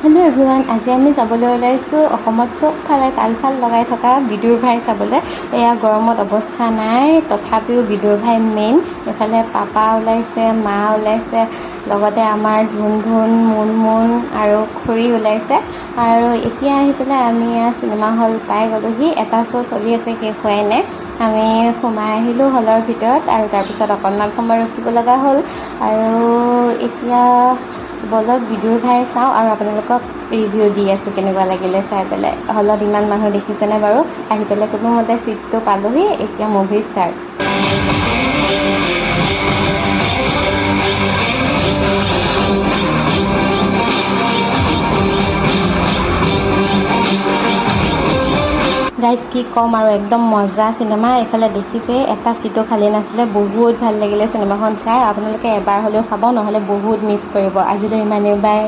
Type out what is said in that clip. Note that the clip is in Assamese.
হেল্ল' এভৰিৱান, আজি আমি যাবলৈ ওলাইছোঁ অসমত চবফালে তালফাল লগাই থকা বিদুৰ ভাই চাবলৈ। এয়া গৰমত অৱস্থা নাই, তথাপিও বিদুৰ ভাই মেইন। এইফালে পাপা ওলাইছে, মা ওলাইছে, লগতে আমাৰ ধুন মুনমুন আৰু খুৰী ওলাইছে। আৰু এতিয়া আহি পেলাই আমি চিনেমা হল পাই গ'লোহি। এটা শ্ব' চলি আছে, শেষ হোৱাই নাই। আমি সোমাই আহিলোঁ হলৰ ভিতৰত আৰু তাৰপিছত অকণমান সময় ৰখিব লগা হ'ল। আৰু এতিয়া বলক বিদুৰ ভাই চাওঁ আৰু আপোনালোকক ৰিভিউ দি আছোঁ কেনেকুৱা লাগিলে চাই পেলাই। হলত ইমান মানুহ দেখিছেনে বাৰু? আহি পেলাই কোনোমতে ছিটটো পালোহি। এতিয়া মুভি ষ্টাৰ্ট। গাইজ কি ক'ম আৰু, একদম মজা চিনেমা। এইফালে দেখিছে এটা ছিটো খালী নাছিলে। বহুত ভাল লাগিলে চিনেমাখন চাই। আপোনালোকে এবাৰ হ'লেও চাব, নহ'লে বহুত মিছ কৰিব। আজিলৈ ইমানেই, বাই।